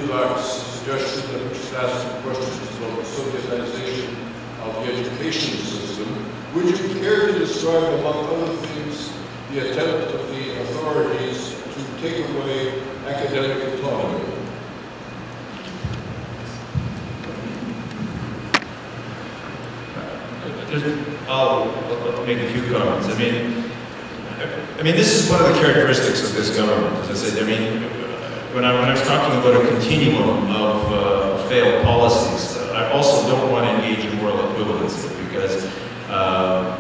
Rybachuk's suggestion that we should ask some questions about the Sovietization of the education system, would you care to describe, among other things, the attempt of the authorities to take away academic autonomy? I'll make a few comments. I mean, this is one of the characteristics of this government. As I said, I mean, when I was talking about a continuum of failed policies, I also don't want to engage in moral equivalency, because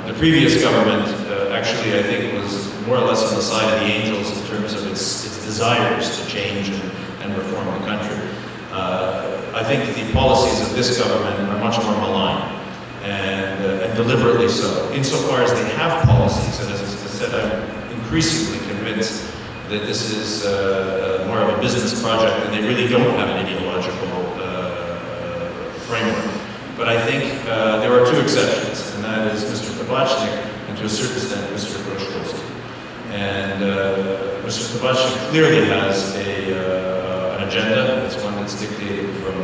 the previous government actually, I think, was more or less on the side of the angels in terms of its desires to change and reform the country. I think the policies of this government are much more malign. And deliberately so, insofar as they have policies. And as I said, I'm increasingly convinced that this is more of a business project, and they really don't have an ideological framework. But I think there are two exceptions, and that is Mr. Rybachuk and, to a certain extent, Mr. Crossroads. And Mr. Rybachuk clearly has an agenda. It's one that's dictated from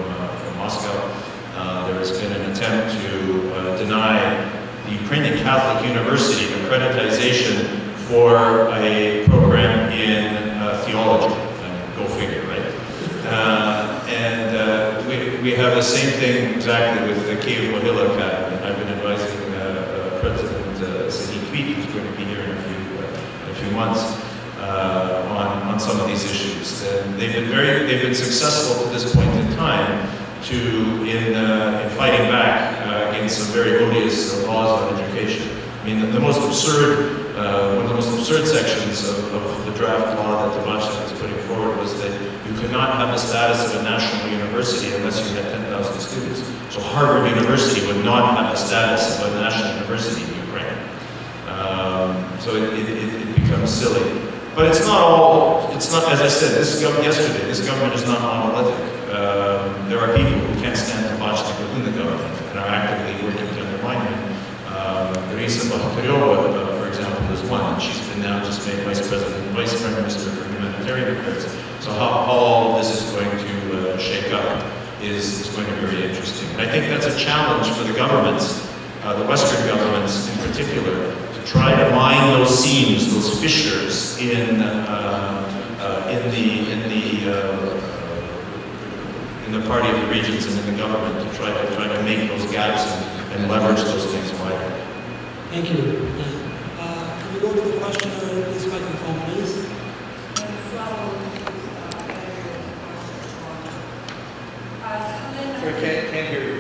Moscow. There has been an attempt to deny the Ukrainian Catholic University accreditization for a program in theology. Go figure, right? We have the same thing exactly with the Kyiv Academy. I've been advising President Kyiv, who's going to be here in a few months, on some of these issues. And they've been successful to this point in time in fighting back against some very odious laws on education. I mean, the most absurd, one of the most absurd sections of the draft law that Rybachuk was putting forward was that you could not have the status of a national university unless you had 10,000 students. So Harvard University would not have the status of a national university in Ukraine. So it becomes silly. But it's not all, it's not, as I said, this government is not monolithic. There are people who can't stand Rybachuk within the government and are actively working to undermine him. Teresa Bahataryova, for example, is one, and she's been now just made Vice Prime Minister for Humanitarian Affairs. So how all of this is going to shake up is going to be very interesting. And I think that's a challenge for the governments, the Western governments in particular, to try to mine those seams, those fissures in the party of the regions and in the government, to try to make those gaps and leverage those things wider. Thank you. Can we go to the questioner in this microphone, please? Sorry, can't hear you.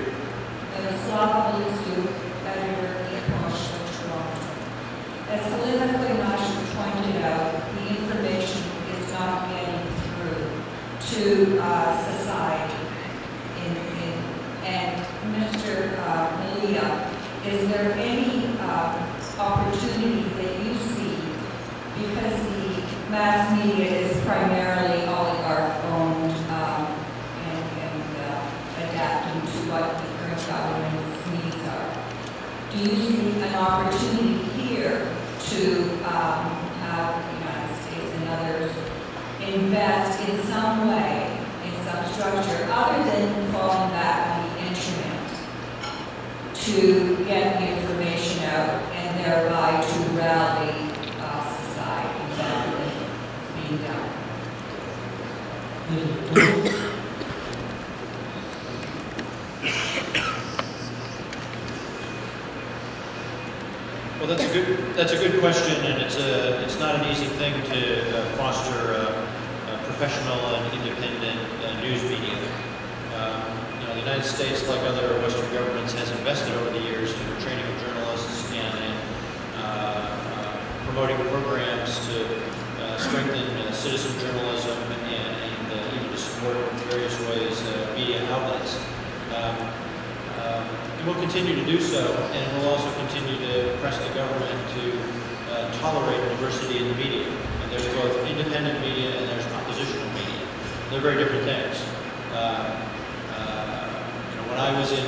As Helena Klynash has pointed out, the information is not getting through to society. And Mr. Malia, is there any opportunity that you see, because the mass media is primarily oligarch-owned and adapting to what the current government's needs are, do you see an opportunity here to have the United States and others invest in some way, in some structure, other than falling back on the internet, to get the information out and thereby to rally society rather than being done? Well, that's a good question, and it's not an easy thing to foster professional and independent news media. The United States, like other Western governments, has invested over the years in the training of journalists and in promoting programs to strengthen citizen journalism and even to support in various ways media outlets. And we'll continue to do so, and we'll also continue to press the government to tolerate diversity in the media. And there's both independent media and there's oppositional media. They're very different things. When I was in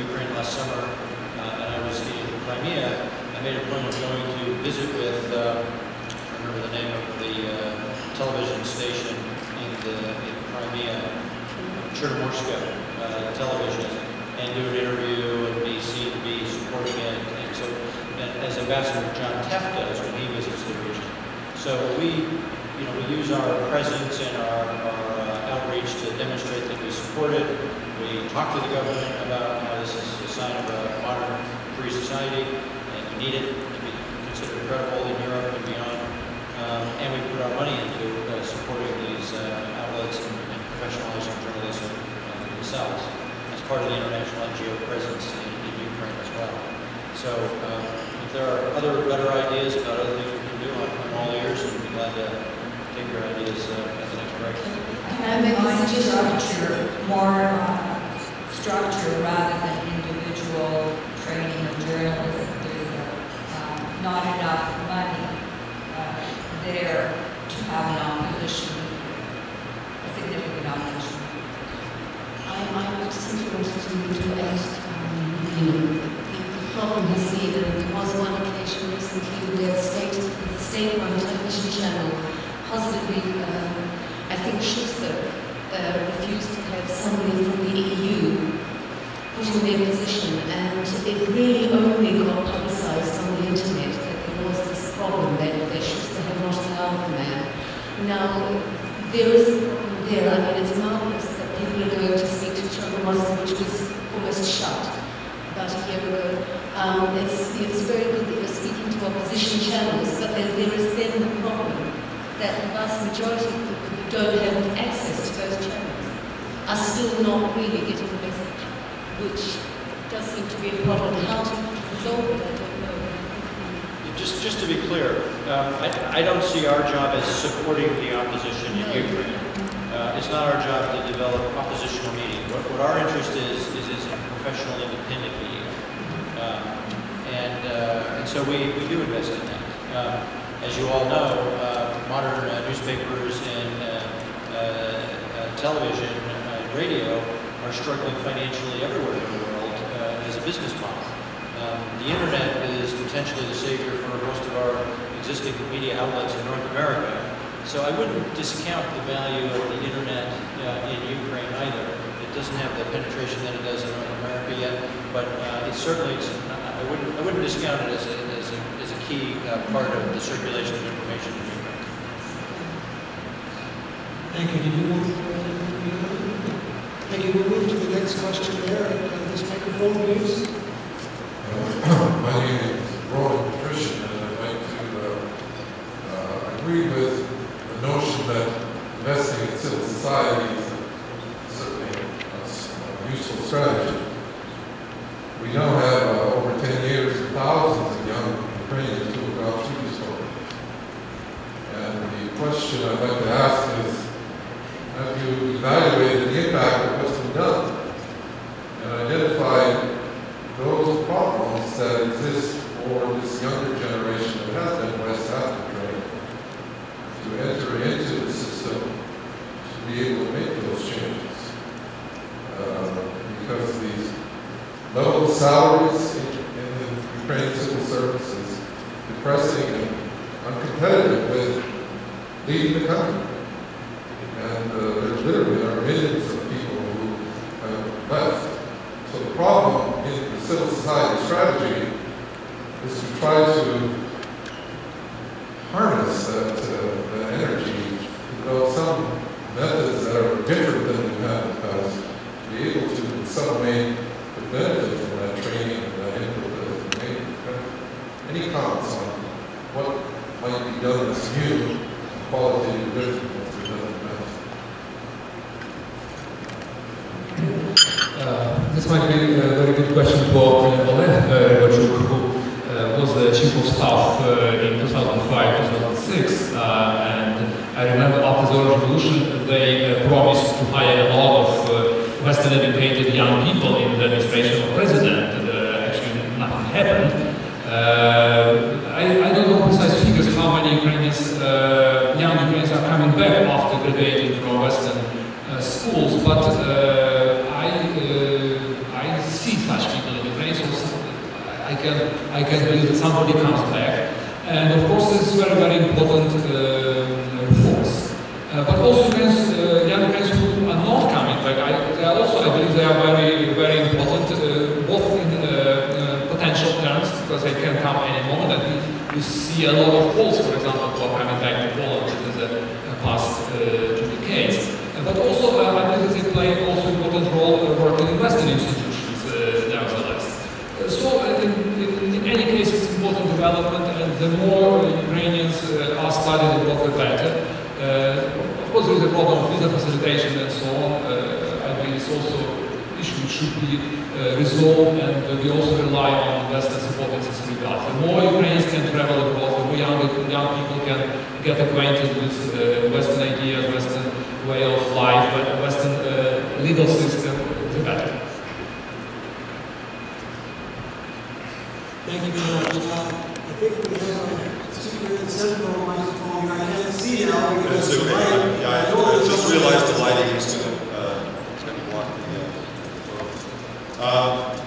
Ukraine last summer, and I was in Crimea, I made a point of going to visit with, I remember the name of the television station in Crimea, Chernomorska television and do an interview and be seen to be supporting it. And so, and as Ambassador John Teff does when he visits the region. So we use our presence and our outreach to demonstrate that we support it. We talk to the government about how this is a sign of a modern, free society, and we need it to be considered credible in Europe and beyond. And we put our money into supporting these outlets and professionalizing journalism themselves as part of the international NGO presence in Ukraine as well. So if there are other better ideas about other things we can do, I'm all ears and be glad to take your ideas at the next break. Can I make a suggestion? More structure rather than individual training of journalists. There's not enough money there to have an opposition, a significant opposition. I just simply wanted to add, the problem has been, and there was one occasion recently where the state-run television channel positively, I think Schuster refused to have somebody from the EU put in their position, and it really only got publicized on the internet that there was this problem that Schuster had not allowed the man. Now, there is a problem there. I mean, it's marvelous that people are going to speak to Chernomorska, which was almost shut about a year ago. It's very good that you're speaking to opposition channels, but there is then the problem that the vast majority of people who don't have access to those channels are still not really getting the message, which does seem to be a problem. How to resolve it, I don't know. Just to be clear, I don't see our job as supporting the opposition in Ukraine. It's not our job to develop oppositional media. What our interest is in professional independent media. And so we do invest in that. As you all know, modern newspapers and television and radio are struggling financially everywhere in the world as a business model. The internet is potentially the savior for most of our existing media outlets in North America. So I wouldn't discount the value of the internet in Ukraine either. It doesn't have the penetration that it does in North America yet, but I wouldn't discount it as a key part of the circulation of information in Ukraine. Thank you. Did you want to Thank you. We'll move to the next question there. This microphone, please. My name is Roland Patrician, and I'd like to agree with the notion that investing in civil society is certainly a useful strategy. We now have, over 10 years, thousands of young Ukrainians who have gone through this program. And the question I'd like to ask is, have you evaluated the impact of what's been done and identified those problems that exist for this younger generation that has been West African trained to enter into the system to be able to make those changes? Because these level of salaries in the Ukrainian civil service is depressing and uncompetitive with leaving the country. And there literally are millions of people who have left. So the problem in the civil society strategy is to try to harness that energy, to develop some methods that are different than we had in the past, to be able to in some way to benefit from that training and that input that has been made. Any comments on what might be done that's new, qualitative different from what's been done in the past? This might be a very good question for Oleh Rybachuk, who was the chief of staff in 2005-2006, and I remember after the revolution they promised to hire a lot of Western educated young people in the administration of president. Actually, nothing happened. I don't know precise figures how many Ukrainians, young Ukrainians are coming back after graduating from Western schools, but I see such people in Ukraine, so I can believe that somebody comes back. And of course, this is very, very important force. But also young Ukrainians who are not coming back, also, I believe they are very, very important, both in potential terms, because they can come any moment, and we see a lot of calls, for example, for coming back to Poland in the past 2 decades. But also, I believe they play also important role working in Western institutions, nevertheless. So, in any case, it's important development, and the more Ukrainians are studied abroad, the better. Of course, there is a problem of visa facilitation and so on. I believe it's also an issue which should be resolved, and we also rely on Western support in this regard. The more Ukrainians can travel abroad, the more young people can get acquainted with Western ideas, Western way of life, Western legal system, the better. Thank you very much. I think we have a speaker in the central microphone here. I can't see now because the light. Yeah, I just realized the lighting is going to block the